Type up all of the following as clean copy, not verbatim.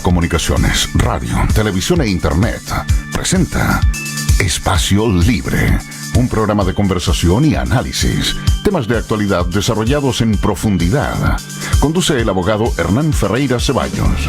Comunicaciones, radio, televisión e internet presenta Espacio Libre, un programa de conversación y análisis, temas de actualidad desarrollados en profundidad. Conduce el abogado Hernán Ferreira Ceballos.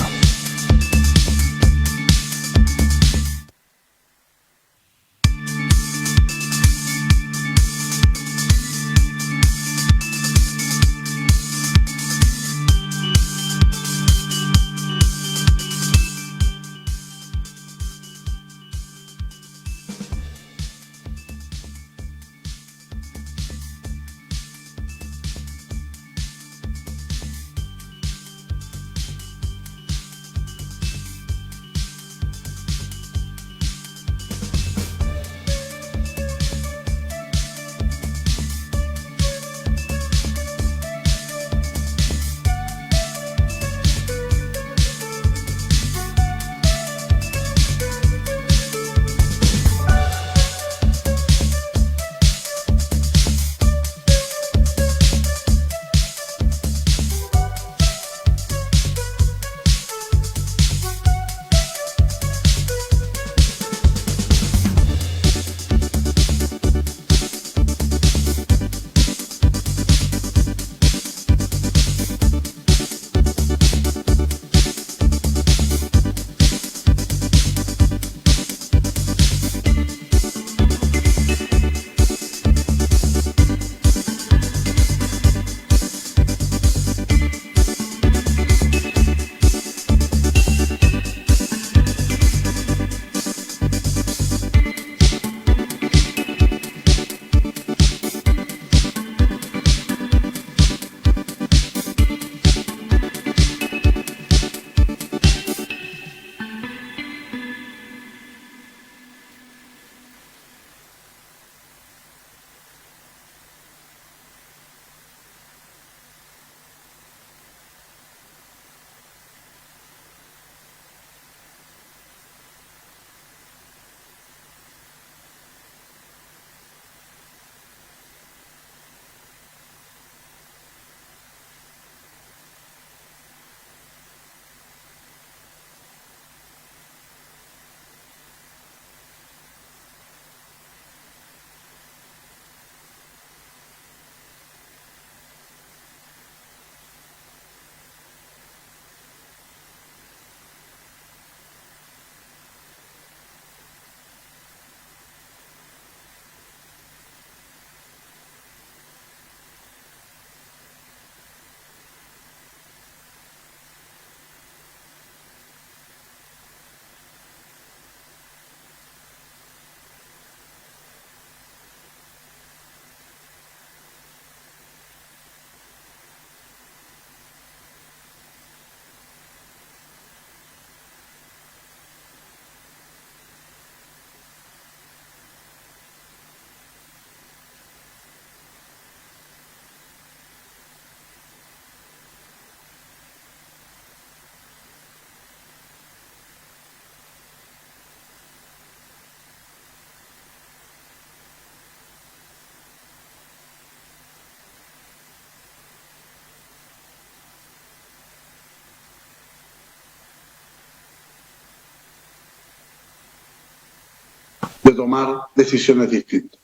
De tomar decisiones distintas.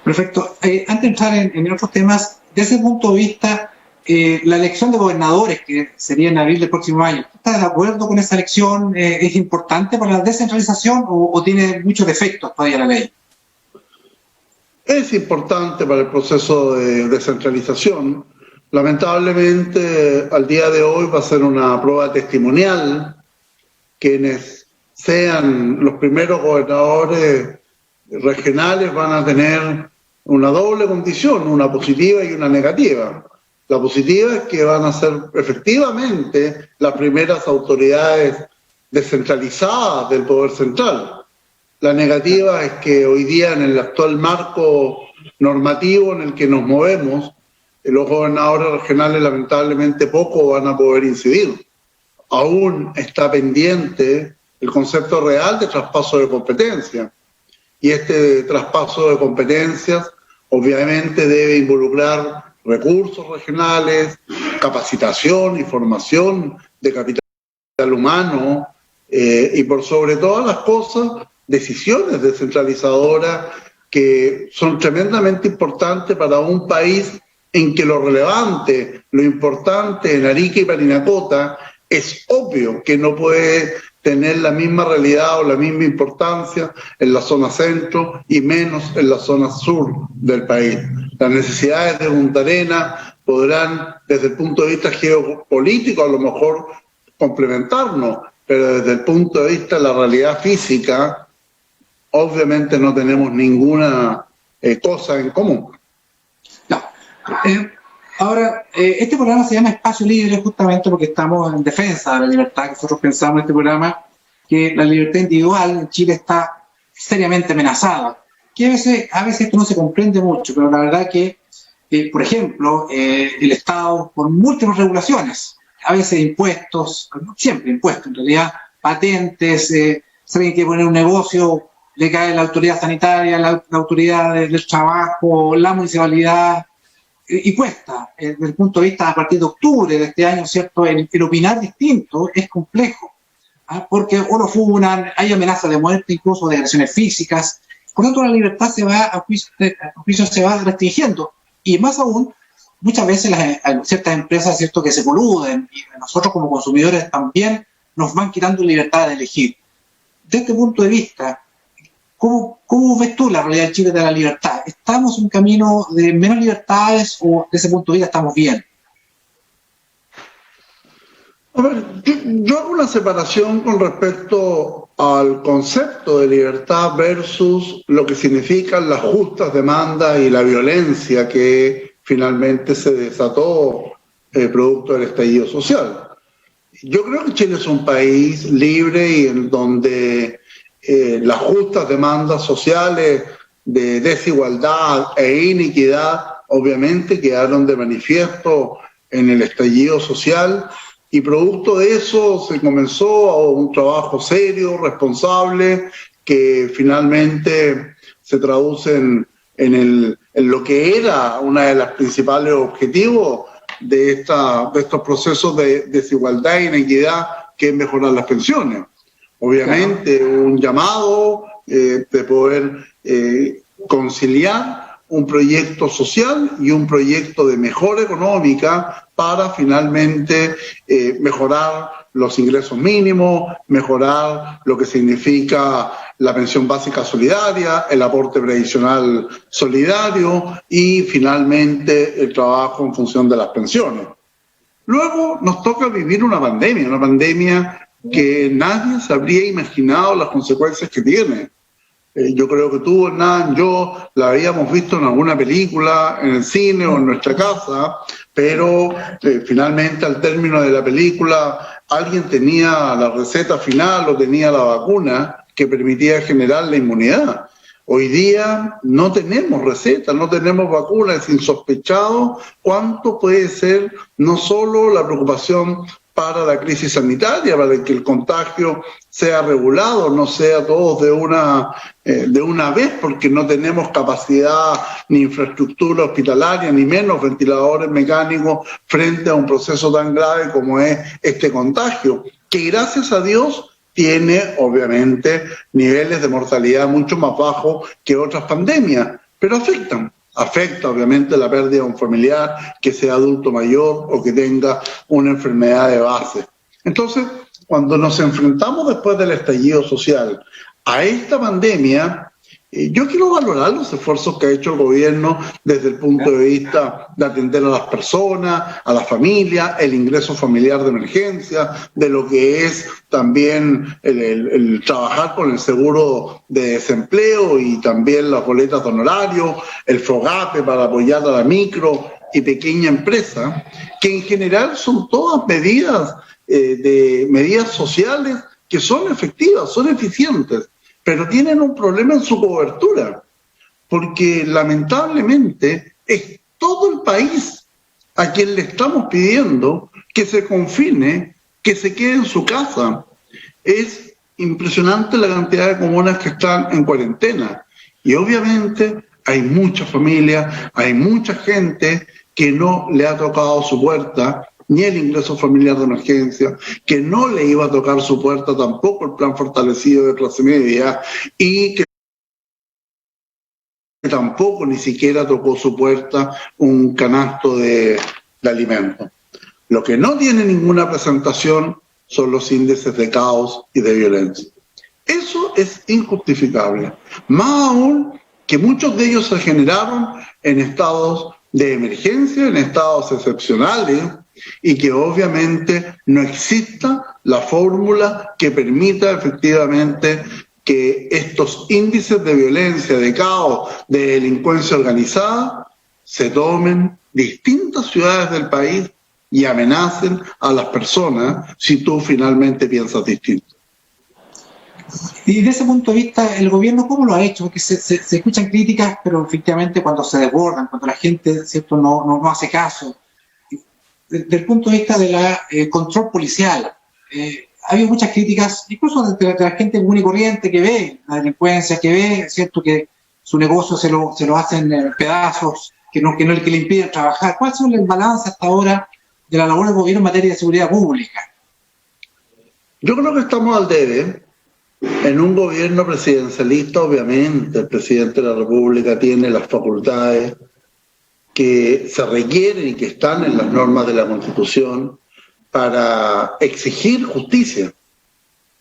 Perfecto. Antes de entrar en otros temas, desde ese punto de vista, la elección de gobernadores, que sería en abril del próximo año, ¿estás de acuerdo con esa elección? ¿Es importante para la descentralización o tiene muchos defectos todavía la ley? Es importante para el proceso de descentralización. Lamentablemente, al día de hoy va a ser una prueba testimonial. Quienes sean los primeros gobernadores regionales van a tener una doble condición, una positiva y una negativa. La positiva es que van a ser efectivamente las primeras autoridades descentralizadas del poder central. La negativa es que hoy día, en el actual marco normativo en el que nos movemos, los gobernadores regionales lamentablemente poco van a poder incidir. Aún está pendiente el concepto real de traspaso de competencia. Y este traspaso de competencias obviamente debe involucrar recursos regionales, capacitación y formación de capital al humano y por sobre todas las cosas, decisiones descentralizadoras que son tremendamente importantes para un país en que lo relevante, lo importante en Arica y Parinacota es obvio que no puede tener la misma realidad o la misma importancia en la zona centro y menos en la zona sur del país. Las necesidades de Punta Arenas podrán, desde el punto de vista geopolítico, a lo mejor complementarnos, pero desde el punto de vista de la realidad física, obviamente no tenemos ninguna cosa en común. No. Ahora, este programa se llama Espacio Libre justamente porque estamos en defensa de la libertad. Nosotros pensamos en este programa que la libertad individual en Chile está seriamente amenazada. Que a veces esto no se comprende mucho, pero la verdad que, por ejemplo, el Estado, con múltiples regulaciones, a veces impuestos, siempre impuestos en realidad, patentes, si alguien quiere poner un negocio, le cae la autoridad sanitaria, la autoridad del trabajo, la municipalidad, y cuesta, desde el punto de vista a partir de octubre de este año, ¿cierto? El opinar distinto es complejo, porque o lo funan, hay amenazas de muerte, incluso de agresiones físicas. Por lo tanto, la libertad se va a juicio se va restringiendo, y más aún, muchas veces hay ciertas empresas, ¿cierto?, que se coluden, y nosotros como consumidores también nos van quitando libertad de elegir. Desde este punto de vista, ¿cómo ves tú la realidad de Chile de la libertad? ¿Estamos en un camino de menos libertades o desde ese punto de vista estamos bien? A ver, yo hago una separación con respecto al concepto de libertad versus lo que significan las justas demandas y la violencia que finalmente se desató producto del estallido social. Yo creo que Chile es un país libre y en donde las justas demandas sociales de desigualdad e iniquidad obviamente quedaron de manifiesto en el estallido social y producto de eso se comenzó un trabajo serio, responsable, que finalmente se traduce en lo que era uno de los principales objetivos de estos procesos de desigualdad e inequidad, que es mejorar las pensiones. Obviamente, claro, un llamado de poder conciliar un proyecto social y un proyecto de mejora económica para finalmente mejorar los ingresos mínimos, mejorar lo que significa la pensión básica solidaria, el aporte previsional solidario y finalmente el trabajo en función de las pensiones. Luego nos toca vivir una pandemia que nadie se habría imaginado las consecuencias que tiene. Yo creo que tú, Hernán, yo la habíamos visto en alguna película, en el cine o en nuestra casa, pero finalmente al término de la película alguien tenía la receta final o tenía la vacuna que permitía generar la inmunidad. Hoy día no tenemos receta, no tenemos vacuna, es insospechado cuánto puede ser no solo la preocupación para la crisis sanitaria, para que el contagio sea regulado, no sea todos de una vez, porque no tenemos capacidad ni infraestructura hospitalaria, ni menos ventiladores mecánicos frente a un proceso tan grave como es este contagio, que gracias a Dios tiene obviamente niveles de mortalidad mucho más bajos que otras pandemias, pero afecta obviamente la pérdida de un familiar, que sea adulto mayor o que tenga una enfermedad de base. Entonces, cuando nos enfrentamos después del estallido social a esta pandemia, yo quiero valorar los esfuerzos que ha hecho el gobierno desde el punto de vista de atender a las personas, a las familias, el ingreso familiar de emergencia, de lo que es también el trabajar con el seguro de desempleo y también las boletas de honorario, el FOGAPE para apoyar a la micro y pequeña empresa, que en general son todas medidas sociales que son efectivas, son eficientes, pero tienen un problema en su cobertura, porque lamentablemente es todo el país a quien le estamos pidiendo que se confine, que se quede en su casa. Es impresionante la cantidad de comunas que están en cuarentena, y obviamente hay muchas familias, hay mucha gente que no le ha tocado su puerta ni el ingreso familiar de emergencia, que no le iba a tocar su puerta tampoco el plan fortalecido de clase media y que tampoco ni siquiera tocó su puerta un canasto de alimentos. Lo que no tiene ninguna presentación son los índices de caos y de violencia. Eso es injustificable. Más aún que muchos de ellos se generaron en estados de emergencia, en estados excepcionales, y que obviamente no exista la fórmula que permita efectivamente que estos índices de violencia, de caos, de delincuencia organizada se tomen distintas ciudades del país y amenacen a las personas si tú finalmente piensas distinto. Y desde ese punto de vista, ¿el gobierno cómo lo ha hecho? Porque se escuchan críticas, pero efectivamente cuando se desbordan, cuando la gente, ¿cierto?, no hace caso. Desde el punto de vista del control policial, ha habido muchas críticas, incluso de la gente común y corriente que ve la delincuencia, que ve, ¿cierto?, que su negocio se lo hacen pedazos, que le impiden trabajar. ¿Cuál es el balance hasta ahora de la labor del gobierno en materia de seguridad pública? Yo creo que estamos al debe. En un gobierno presidencialista, obviamente, el presidente de la República tiene las facultades que se requieren y que están en las normas de la Constitución para exigir justicia.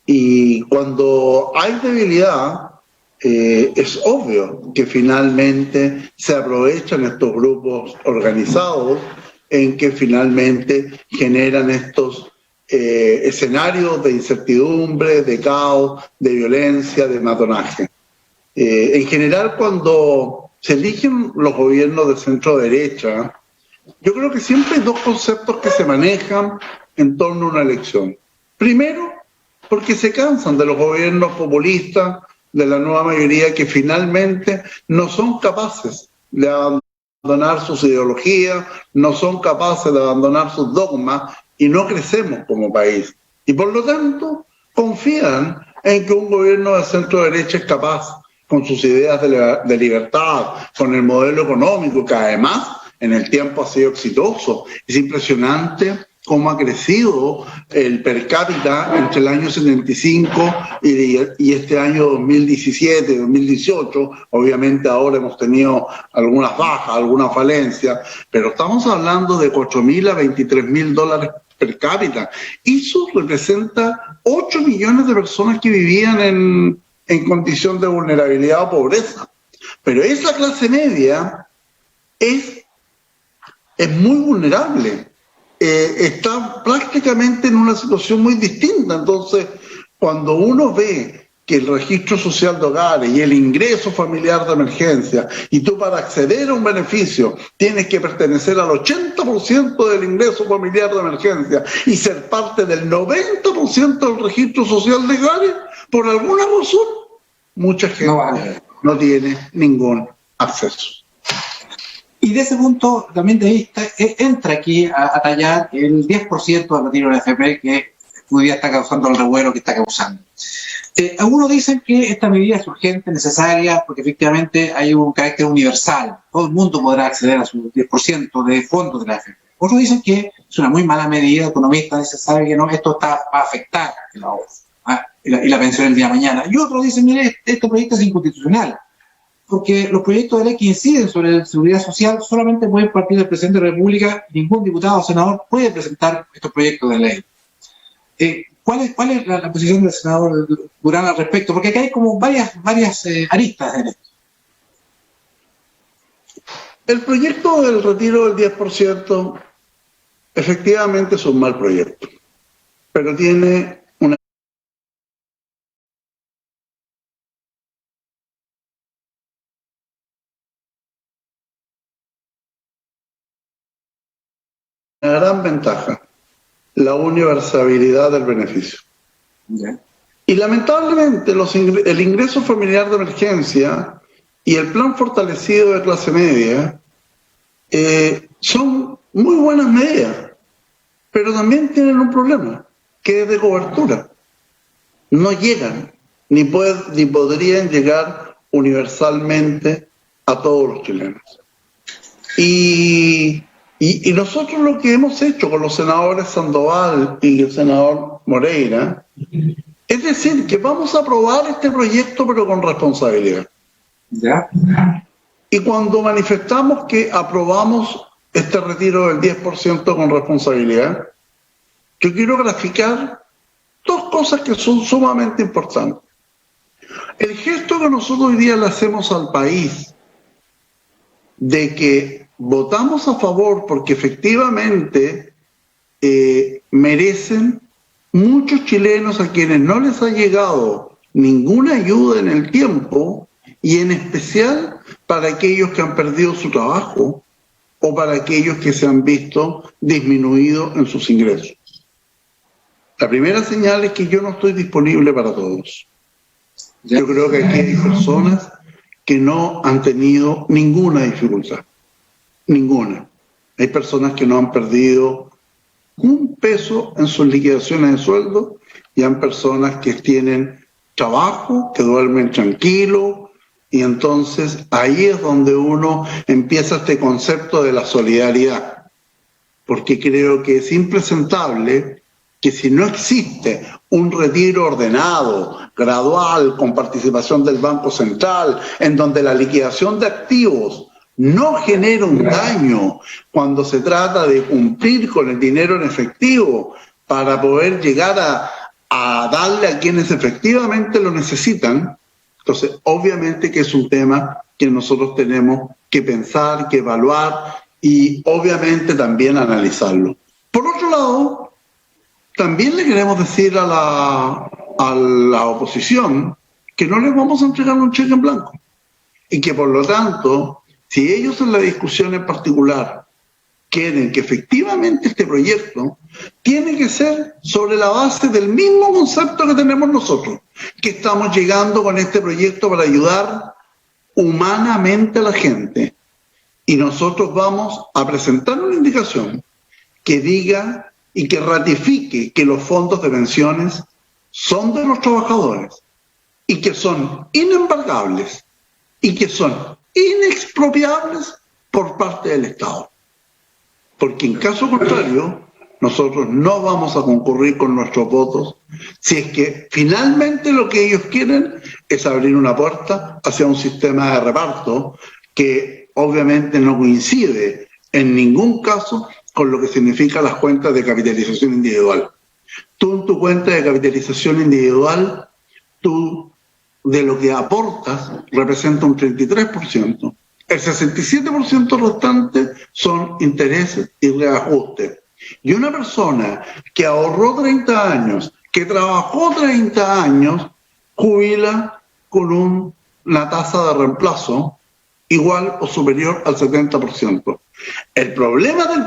Y cuando hay debilidad, es obvio que finalmente se aprovechan estos grupos organizados en que finalmente generan estos escenarios de incertidumbre, de caos, de violencia, de matonaje. En general, cuando se eligen los gobiernos de centro-derecha, yo creo que siempre hay dos conceptos que se manejan en torno a una elección. Primero, porque se cansan de los gobiernos populistas, de la nueva mayoría, que finalmente no son capaces de abandonar sus ideologías, no son capaces de abandonar sus dogmas, y no crecemos como país. Y por lo tanto, confían en que un gobierno de centro-derecha es capaz, con sus ideas de libertad, con el modelo económico, que además en el tiempo ha sido exitoso. Es impresionante cómo ha crecido el per cápita entre el año 75 y este año 2017, 2018. Obviamente ahora hemos tenido algunas bajas, algunas falencias, pero estamos hablando de 4.000 a 23.000 dólares per cápita. Eso representa 8 millones de personas que vivían en condición de vulnerabilidad o pobreza. Pero esa clase media es muy vulnerable. Está prácticamente en una situación muy distinta. Entonces, cuando uno ve que el registro social de hogares y el ingreso familiar de emergencia, y tú para acceder a un beneficio tienes que pertenecer al 80% del ingreso familiar de emergencia y ser parte del 90% del registro social de hogares, por alguna razón, mucha gente no tiene ningún acceso. Y de ese punto también de vista entra aquí a tallar el 10% del retiro de la AFP que hoy día está causando el revuelo que está causando. Algunos dicen que esta medida es urgente, necesaria, porque efectivamente hay un carácter universal. Todo el mundo podrá acceder a su 10% de fondos de la AFP. Otros dicen que es una muy mala medida, economistas saben que no, esto va a afectar el ahorro y la pensión el día de mañana. Y otros dicen, mire, este proyecto es inconstitucional, porque los proyectos de ley que inciden sobre la seguridad social solamente pueden partir del presidente de la República. Ningún diputado o senador puede presentar estos proyectos de ley. ¿Cuál es la posición del senador Durán al respecto? Porque acá hay como varias aristas en esto. El proyecto del retiro del 10% efectivamente es un mal proyecto, pero tiene una gran ventaja: la universalidad del beneficio. Yeah. Y lamentablemente el ingreso familiar de emergencia y el plan fortalecido de clase media son muy buenas medidas, pero también tienen un problema, que es de cobertura. No llegan, ni podrían llegar universalmente a todos los chilenos. Y Y nosotros lo que hemos hecho con los senadores Sandoval y el senador Moreira es decir que vamos a aprobar este proyecto pero con responsabilidad. ¿Ya? Y cuando manifestamos que aprobamos este retiro del 10% con responsabilidad, yo quiero graficar dos cosas que son sumamente importantes. El gesto que nosotros hoy día le hacemos al país de que votamos a favor porque efectivamente merecen muchos chilenos a quienes no les ha llegado ninguna ayuda en el tiempo, y en especial para aquellos que han perdido su trabajo o para aquellos que se han visto disminuidos en sus ingresos. La primera señal es que yo no estoy disponible para todos. Yo creo que aquí hay personas que no han tenido ninguna dificultad. Ninguna. Hay personas que no han perdido un peso en sus liquidaciones de sueldo y hay personas que tienen trabajo, que duermen tranquilos, y entonces ahí es donde uno empieza este concepto de la solidaridad, porque creo que es impresentable que si no existe un retiro ordenado, gradual, con participación del Banco Central, en donde la liquidación de activos no genera un daño cuando se trata de cumplir con el dinero en efectivo para poder llegar a darle a quienes efectivamente lo necesitan. Entonces, obviamente que es un tema que nosotros tenemos que pensar, que evaluar y obviamente también analizarlo. Por otro lado, también le queremos decir a la oposición que no les vamos a entregar un cheque en blanco y que por lo tanto, si ellos en la discusión en particular quieren que efectivamente este proyecto tiene que ser sobre la base del mismo concepto que tenemos nosotros, que estamos llegando con este proyecto para ayudar humanamente a la gente. Y nosotros vamos a presentar una indicación que diga y que ratifique que los fondos de pensiones son de los trabajadores y que son inembargables y que son inexpropiables por parte del Estado. Porque en caso contrario, nosotros no vamos a concurrir con nuestros votos si es que finalmente lo que ellos quieren es abrir una puerta hacia un sistema de reparto que obviamente no coincide en ningún caso con lo que significan las cuentas de capitalización individual. Tú en tu cuenta de capitalización individual, tú de lo que aportas representa un 33%. El 67% restante son intereses y reajustes. Y una persona que ahorró 30 años, que trabajó 30 años, jubila con una tasa de reemplazo igual o superior al 70%. El problema del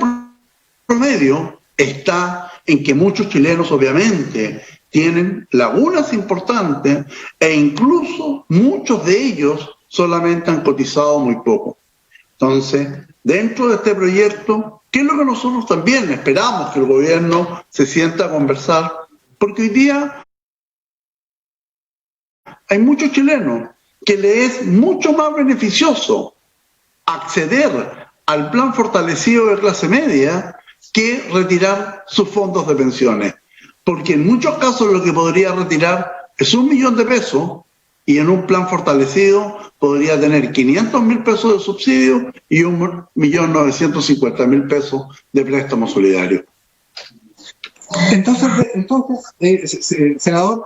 promedio está en que muchos chilenos obviamente tienen lagunas importantes e incluso muchos de ellos solamente han cotizado muy poco. Entonces, dentro de este proyecto, ¿qué es lo que nosotros también esperamos que el gobierno se sienta a conversar? Porque hoy día hay muchos chilenos que les es mucho más beneficioso acceder al plan fortalecido de clase media que retirar sus fondos de pensiones. Porque en muchos casos lo que podría retirar es 1 millón de pesos y en un plan fortalecido podría tener 500.000 pesos de subsidio y 1.950.000 pesos de préstamo solidario. Entonces senador,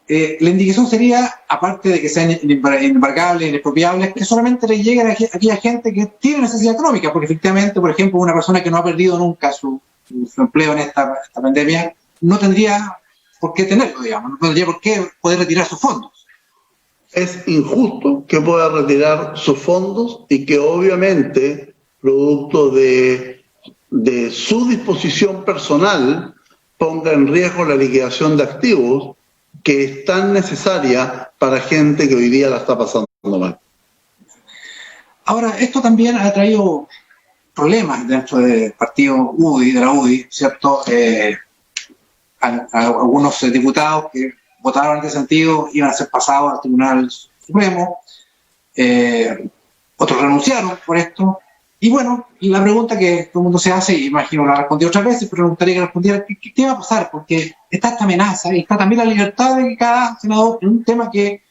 la indicación sería, aparte de que sean inembargables, inexpropiables, que solamente le lleguen a aquella gente que tiene necesidad económica, porque efectivamente, por ejemplo, una persona que no ha perdido nunca su empleo en esta pandemia no tendría por qué tenerlo, digamos, no tendría por qué poder retirar sus fondos. Es injusto que pueda retirar sus fondos y que obviamente, producto de su disposición personal, ponga en riesgo la liquidación de activos que es tan necesaria para gente que hoy día la está pasando mal. Ahora, esto también ha traído problemas dentro del partido UDI, de la UDI, ¿cierto? Algunos diputados que votaron en ese sentido iban a ser pasados al Tribunal Supremo, otros renunciaron por esto, Y bueno, la pregunta que todo el mundo se hace, y imagino la respondí otras veces, pero me gustaría que respondiera, ¿qué va a pasar? Porque está esta amenaza y está también la libertad de que cada senador, en un tema que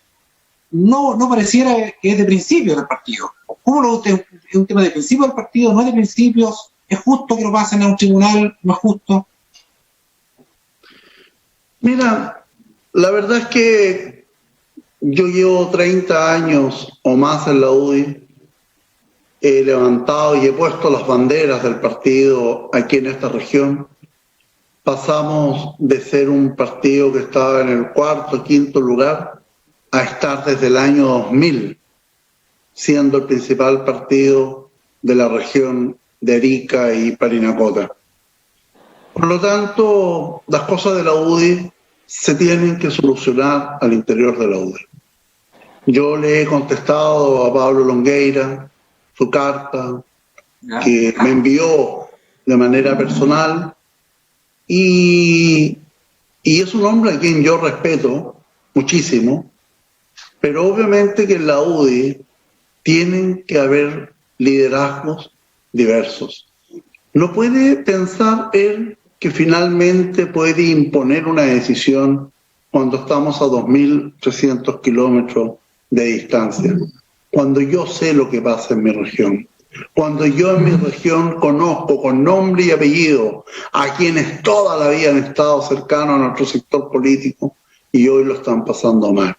no pareciera que es de principio del partido. ¿Cómo lo usted? ¿Es un tema de principio del partido? ¿No es de principios? ¿Es justo que lo pasen a un tribunal? ¿No es justo? Mira, la verdad es que yo llevo 30 años o más en la UDI. He levantado y he puesto las banderas del partido aquí en esta región. Pasamos de ser un partido que estaba en el cuarto, quinto lugar, a estar desde el año 2000, siendo el principal partido de la región de Arica y Parinacota. Por lo tanto, las cosas de la UDI se tienen que solucionar al interior de la UDI. Yo le he contestado a Pablo Longueira su carta que me envió de manera personal y es un hombre a quien yo respeto muchísimo, pero obviamente que en la UDI tienen que haber liderazgos diversos. No puede pensar él que finalmente puede imponer una decisión cuando estamos a 2.300 kilómetros de distancia. Cuando yo sé lo que pasa en mi región, cuando yo en mi región conozco con nombre y apellido a quienes toda la vida han estado cercanos a nuestro sector político y hoy lo están pasando mal.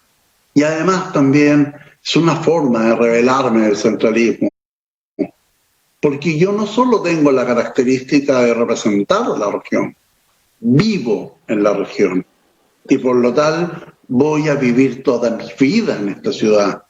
Y además también es una forma de rebelarme del centralismo, porque yo no solo tengo la característica de representar a la región, vivo en la región y por lo tal voy a vivir toda mi vida en esta ciudad.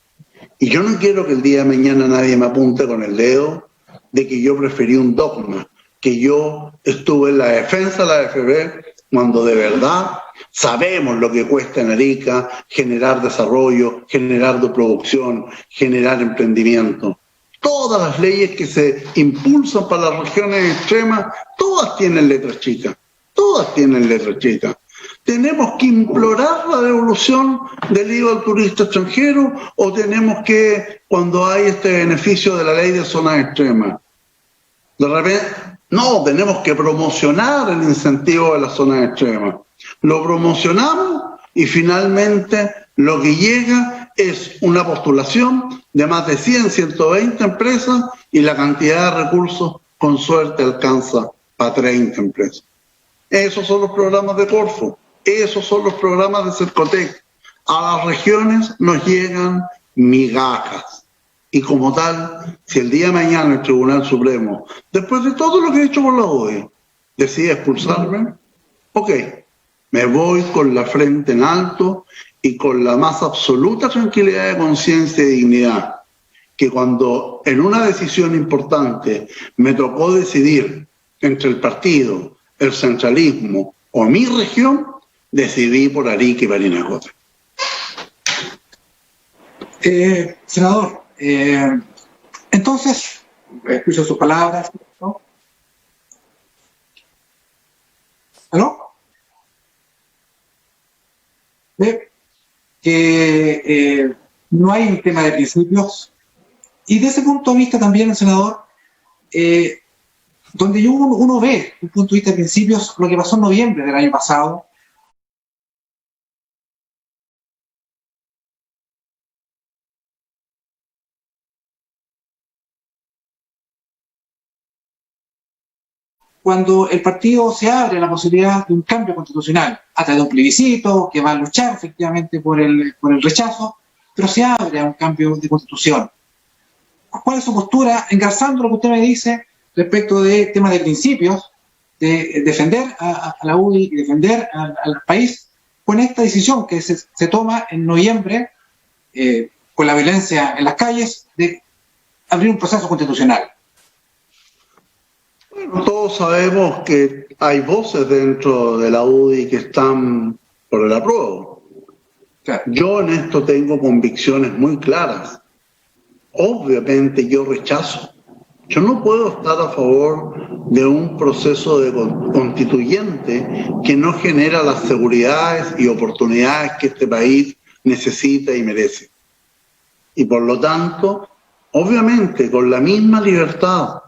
Y yo no quiero que el día de mañana nadie me apunte con el dedo de que yo preferí un dogma, que yo estuve en la defensa de la AFP, cuando de verdad sabemos lo que cuesta en Arica generar desarrollo, generar producción, generar emprendimiento. Todas las leyes que se impulsan para las regiones extremas, todas tienen letras chicas, todas tienen letras chicas. ¿Tenemos que implorar la devolución del IVA al turista extranjero o tenemos que, cuando hay este beneficio de la ley de zonas extremas? De repente, no, tenemos que promocionar el incentivo de las zonas extremas. Lo promocionamos y finalmente lo que llega es una postulación de más de 100, 120 empresas y la cantidad de recursos con suerte alcanza a 30 empresas. Esos son los programas de Corfo. Esos son los programas de Cercotec. A las regiones nos llegan migajas. Y como tal, si el día de mañana el Tribunal Supremo, después de todo lo que he hecho por la UDI, decide expulsarme, ok, me voy con la frente en alto y con la más absoluta tranquilidad de conciencia y dignidad, que cuando en una decisión importante me tocó decidir entre el partido, el centralismo o mi región, decidí por Arica y Parinacota. Senador, entonces, escucho sus palabras, ¿no? ¿Aló? Ve que no hay un tema de principios y de ese punto de vista también, senador, donde uno ve, un punto de vista de principios, lo que pasó en noviembre del año pasado, cuando el partido se abre a la posibilidad de un cambio constitucional, a través de un plebiscito, que va a luchar efectivamente por el rechazo, pero se abre a un cambio de constitución. ¿Cuál es su postura, engarzando lo que usted me dice respecto de temas de principios, de defender a la UDI y defender al país, con esta decisión que se toma en noviembre, con la violencia en las calles, de abrir un proceso constitucional? Bueno, todos sabemos que hay voces dentro de la UDI que están por el apruebo. Claro. Yo en esto tengo convicciones muy claras. Obviamente yo rechazo. Yo no puedo estar a favor de un proceso de constituyente que no genera las seguridades y oportunidades que este país necesita y merece. Y por lo tanto, obviamente con la misma libertad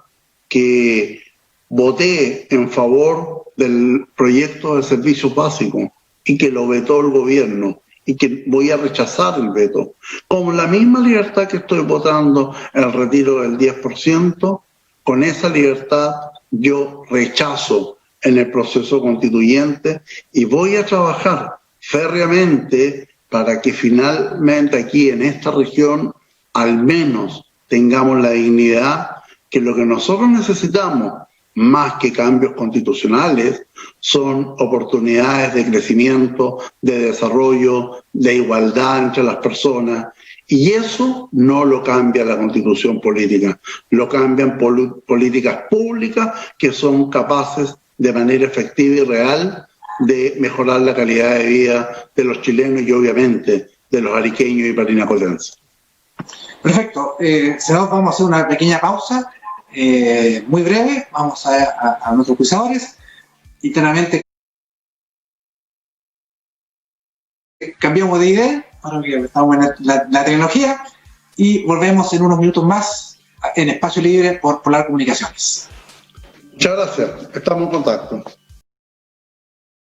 que voté en favor del proyecto de servicios básicos y que lo vetó el gobierno y que voy a rechazar el veto, con la misma libertad que estoy votando el retiro del 10%, con esa libertad yo rechazo en el proceso constituyente y voy a trabajar férreamente para que finalmente aquí en esta región al menos tengamos la dignidad que lo que nosotros necesitamos, más que cambios constitucionales, son oportunidades de crecimiento, de desarrollo, de igualdad entre las personas. Y eso no lo cambia la Constitución política, lo cambian políticas públicas que son capaces de manera efectiva y real de mejorar la calidad de vida de los chilenos y obviamente de los ariqueños y parinacotenses. Perfecto. Senador, vamos a hacer una pequeña pausa. Muy breve, vamos a nuestros juiciadores. Internamente cambiamos de idea, ahora que estamos en la tecnología, y volvemos en unos minutos más en Espacio Libre por Polar Comunicaciones. Muchas gracias, estamos en contacto.